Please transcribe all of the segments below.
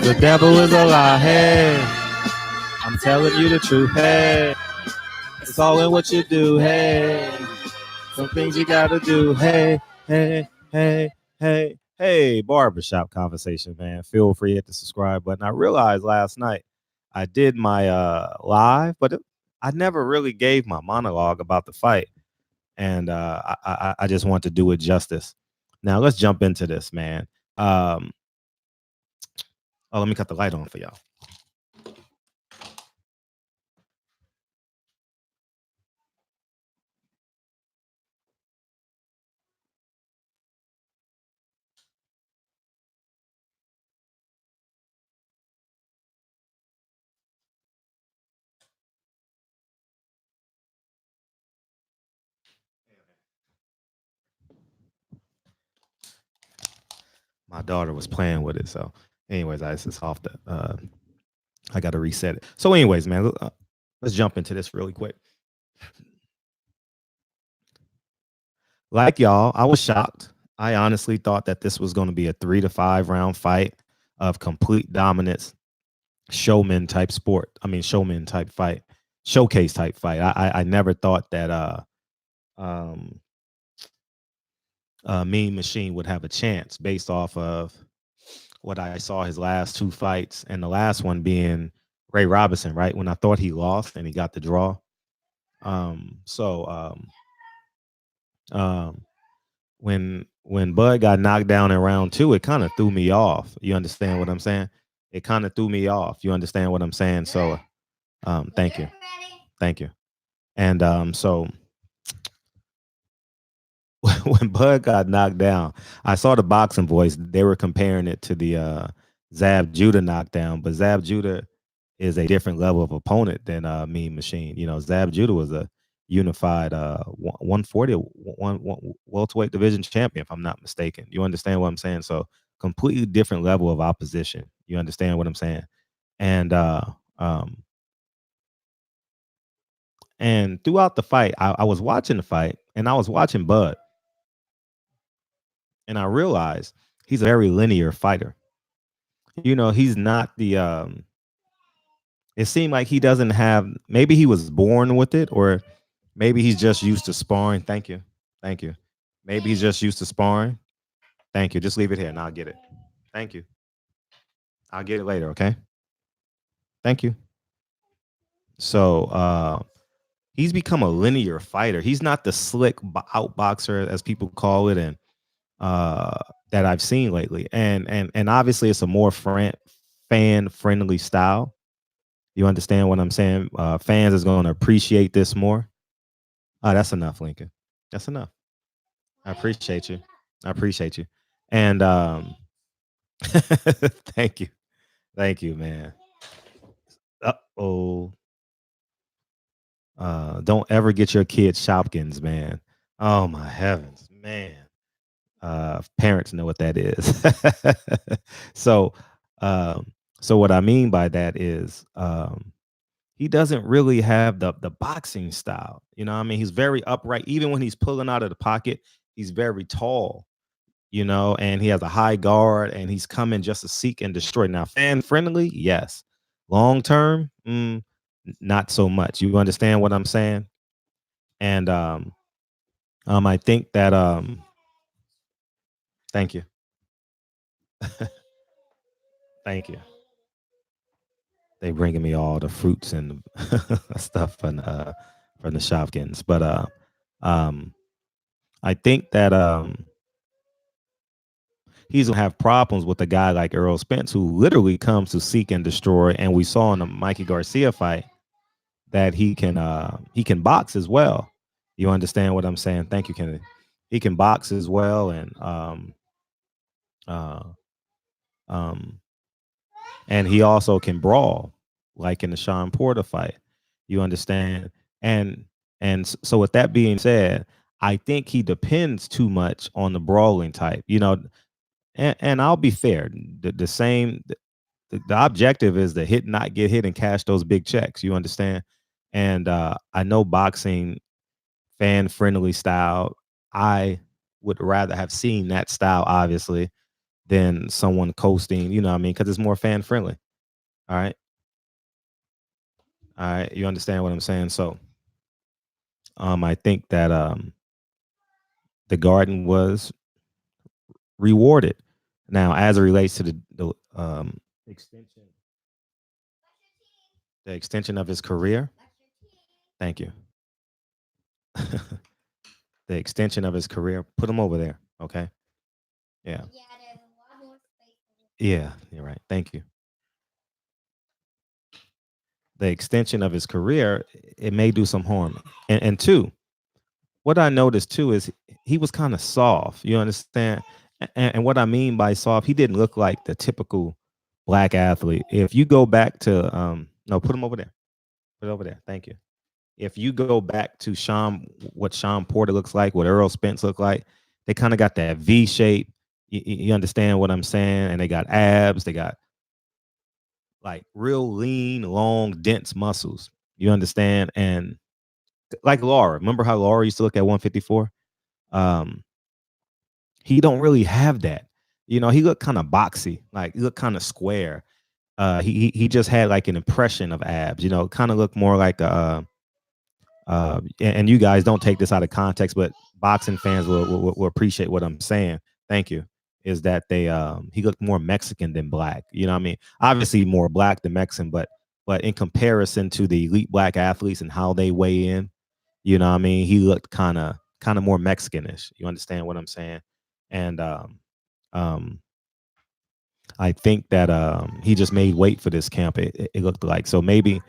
The devil is a lie. Hey, I'm telling you the truth. Hey, it's all in what you do. Hey, some things you gotta do. Hey, hey, hey, hey. Barbershop conversation, man. Feel free to hit the subscribe button. I realized last night I did my live, but I never really gave my monologue about the fight, and I just want to do it justice. Now let's jump into this, man. Oh, let me cut the light on for y'all. My daughter was playing with it, so anyways, it's off the. I got to reset it. So, anyways, man, let's jump into this really quick. Like y'all, I was shocked. I honestly thought that this was going to be a 3 to 5 round fight of complete dominance, showman type sport. I mean, showman type fight, showcase type fight. I never thought that um, Mean Machine would have a chance based off of what I saw his last 2 fights, and the last one being Ray Robinson, right? When I thought he lost and he got the draw. When Bud got knocked down in round 2, it kind of threw me off. You understand what I'm saying? It kind of threw me off. You understand what I'm saying? So, thank you. And so when Bud got knocked down, I saw the boxing voice. They were comparing it to the Zab Judah knockdown, but Zab Judah is a different level of opponent than Mean Machine. You know, Zab Judah was a unified 140 welterweight division champion, if I'm not mistaken. You understand what I'm saying? So completely different level of opposition. You understand what I'm saying? And throughout the fight, I was watching the fight and I was watching Bud, and I realized he's a very linear fighter. You know, he's not the it seemed like he doesn't have, maybe he was born with it, or maybe he's just used to sparring. Thank you. Maybe he's just used to sparring. Thank you. Just leave it here and I'll get it. Thank you. I'll get it later, okay? Thank you. So he's become a linear fighter. He's not the slick outboxer, as people call it, and that I've seen lately. And obviously it's a more fan friendly style. You understand what I'm saying? Fans is going to appreciate this more. That's enough, Lincoln. That's enough. I appreciate you. And thank you, man. Uh-oh. Don't ever get your kids Shopkins, man. Oh my heavens, man. Parents know what that is. So what I mean by that is he doesn't really have the boxing style. You know what I mean? He's very upright. Even when he's pulling out of the pocket, he's very tall, you know, and he has a high guard and he's coming just to seek and destroy. Now, fan friendly, yes. Long term, not so much. You understand what I'm saying? And I think that thank you. Thank you. They bringing me all the fruits and stuff from the Shopkins. But I think that he's gonna have problems with a guy like Errol Spence, who literally comes to seek and destroy. And we saw in the Mikey Garcia fight that he can box as well. You understand what I'm saying? Thank you, Kennedy. He can box as well, and he also can brawl, like in the Sean Porter fight. You understand? And so with that being said, I think he depends too much on the brawling type. You know, and I'll be fair. The objective is to hit, not get hit, and cash those big checks. You understand? And I know boxing, fan-friendly style, I would rather have seen that style, obviously, than someone coasting, you know what I mean? Because it's more fan friendly. All right. All right. You understand what I'm saying? So I think that the garden was rewarded. Now, as it relates to the extension, the extension of his career, thank you. The extension of his career, put him over there. Okay. Yeah. Yeah. You're right. Thank you. The extension of his career, it may do some harm. And two, what I noticed too is he was kind of soft. You understand? And what I mean by soft, he didn't look like the typical black athlete. If you go back to no, put him over there. Put it over there. Thank you. If you go back to what Sean Porter looks like, what Earl Spence look like, they kind of got that V shape. You understand what I'm saying? And they got abs. They got like real lean, long, dense muscles. You understand? And like Laura, remember how Laura used to look at 154? Um, he don't really have that. You know, he looked kind of boxy, like he looked kind of square. He just had like an impression of abs. You know, kind of looked more like and you guys don't take this out of context, but boxing fans will appreciate what I'm saying. Thank you. Is that he looked more Mexican than black. You know what I mean? Obviously more black than Mexican, but in comparison to the elite black athletes and how they weigh in, you know what I mean? He looked kind of more Mexicanish. You understand what I'm saying? And um I think that he just made weight for this camp. It looked like so maybe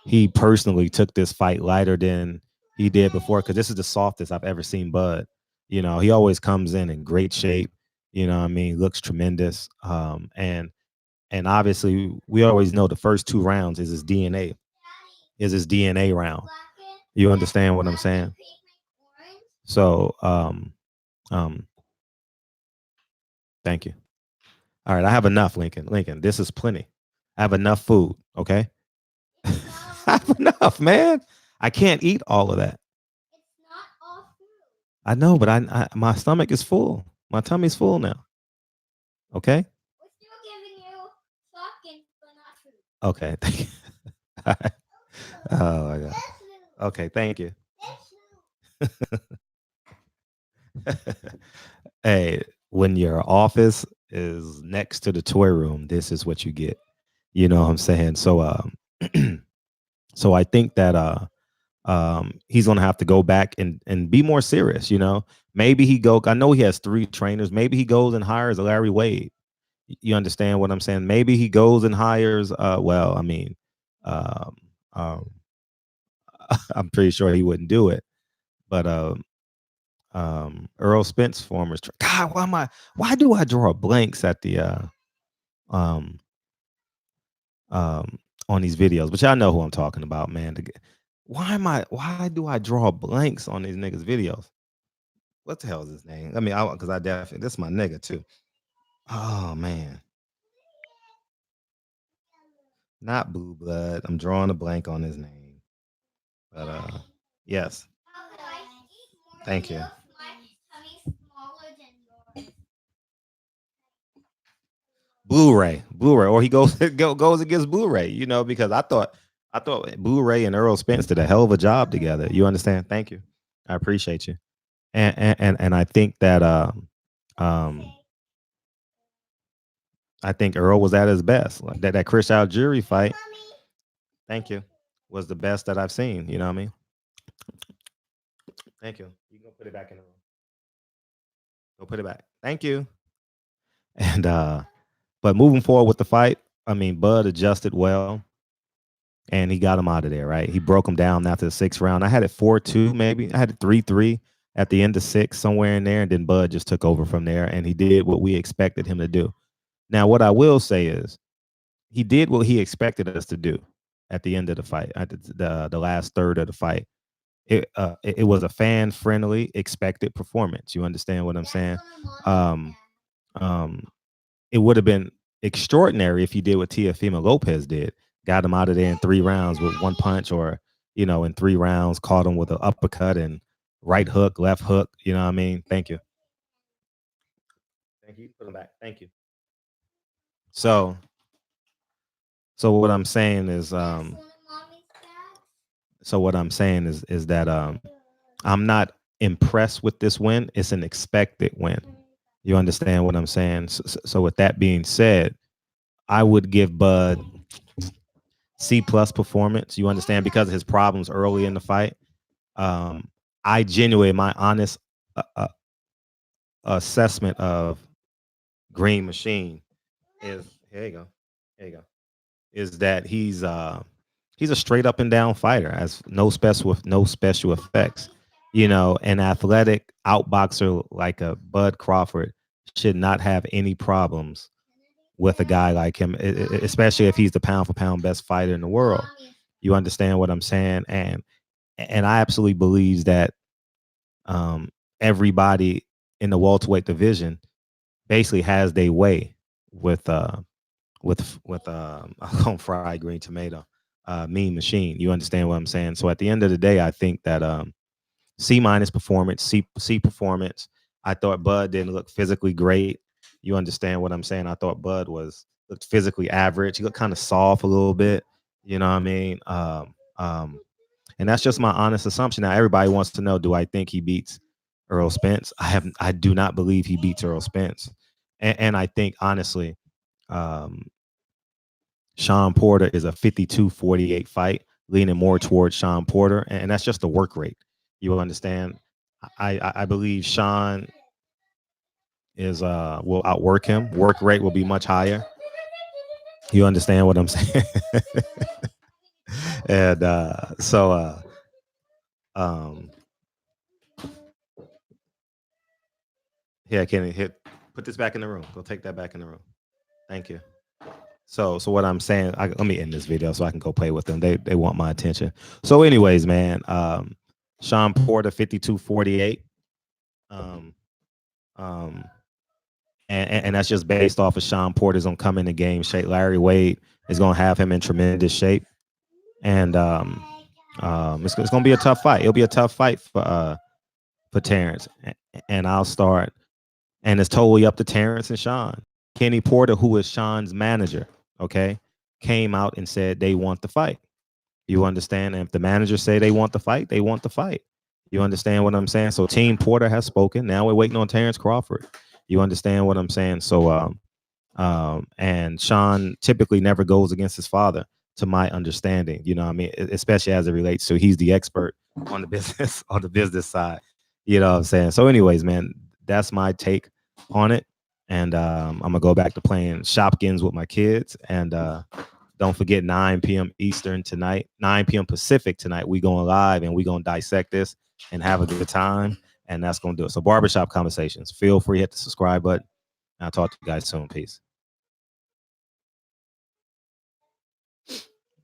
he personally took this fight lighter than he did before because this is the softest I've ever seen Bud. You know, he always comes in great shape. You know, what I mean, looks tremendous. And obviously we always know the first 2 rounds is his DNA round. You understand what I'm saying? So um, thank you. All right, I have enough, Lincoln. Lincoln, this is plenty. I have enough food. Okay. I have enough, man. I can't eat all of that. I know, but I my stomach is full. My tummy's full now. Okay. Okay. Thank you. Oh my god. Okay. Thank you. Hey, when your office is next to the toy room, this is what you get. You know what I'm saying? So, so I think that he's gonna have to go back and be more serious. You know, maybe he go. I know he has 3 trainers. Maybe he goes and hires a Larry Wade. You understand what I'm saying? Maybe he goes and hires. Well, I mean, um, um, I'm pretty sure he wouldn't do it. But Earl Spence, God, why am I? Why do I draw blanks at the um um on these videos? But y'all know who I'm talking about, man. Why am I? Why do I draw blanks on these niggas' videos? What the hell is his name? I mean, because I definitely this is my nigga too. Oh man, not Blue Blood. I'm drawing a blank on his name. But yes, thank you. Blu-ray, or he goes goes against Blu-ray. You know, because I thought Blu-ray and Earl Spence did a hell of a job together. You understand? Thank you. I appreciate you. And I think that um I think Earl was at his best. Like that Chris Algieri fight. Thank you. Was the best that I've seen. You know what I mean? Thank you. You can go put it back in the room. Go put it back. Thank you. And but moving forward with the fight, I mean, Bud adjusted well and he got him out of there, right? He broke him down after the 6th round. I had it 4-2, maybe. I had it 3-3 at the end of 6, somewhere in there, and then Bud just took over from there and he did what we expected him to do. Now, what I will say is he did what he expected us to do at the end of the fight, at the last third of the fight. It was a fan friendly, expected performance. You understand what I'm saying? Um, um, it would have been extraordinary if he did what Teofimo Lopez did, got him out of there in 3 rounds with one punch, or in 3 rounds, caught him with an uppercut and right hook, left hook. You know what I mean? Thank you. Thank you. Put him back. Thank you. So what I'm saying is that I'm not impressed with this win. It's an expected win. You understand what I'm saying? So with that being said, I would give Bud C+ performance. You understand, because of his problems early in the fight. I genuinely, my honest assessment of Green Machine is, here you go, is that he's a straight up and down fighter, has no special effects. An athletic outboxer like a Bud Crawford should not have any problems with a guy like him, especially if he's the pound for pound best fighter in the world. You understand what I'm saying? And I absolutely believe that everybody in the welterweight division basically has their way with on fried green tomato, Mean Machine. You understand what I'm saying? So at the end of the day, I think that C- performance, C performance. I thought Bud didn't look physically great. You understand what I'm saying? I thought Bud looked physically average. He looked kind of soft a little bit. You know what I mean? And that's just my honest assumption. Now everybody wants to know, do I think he beats Earl Spence? I do not believe he beats Earl Spence. And I think honestly, Sean Porter is a 52-48 fight, leaning more towards Sean Porter, and that's just the work rate. You will understand. I believe Sean will outwork him. Work rate will be much higher. You understand what I'm saying? And yeah, Kenny, put this back in the room. Go take that back in the room. Thank you. So what I'm saying, let me end this video so I can go play with them. They want my attention. So anyways, man, Sean Porter 52-48. And that's just based off of Sean Porter's gonna come in the game shape. Larry Wade is gonna have him in tremendous shape, and it's gonna be a tough fight. It'll be a tough fight for Terrence, and I'll start. And it's totally up to Terrence and Sean. Kenny Porter, who is Sean's manager, okay, came out and said they want the fight. You understand? And if the managers say they want the fight, they want the fight. You understand what I'm saying? So Team Porter has spoken. Now we're waiting on Terrence Crawford. You understand what I'm saying? So and Sean typically never goes against his father, to my understanding. You know what I mean? Especially as it relates to, he's the expert on the business side. You know what I'm saying? So anyways, man, that's my take on it. And I'm gonna go back to playing Shopkins with my kids. And don't forget, 9 p.m. Eastern tonight, 9 p.m. Pacific tonight, we going live and we gonna dissect this and have a good time. And that's gonna do it. So Barbershop Conversations. Feel free to hit the subscribe button. I'll talk to you guys soon. Peace.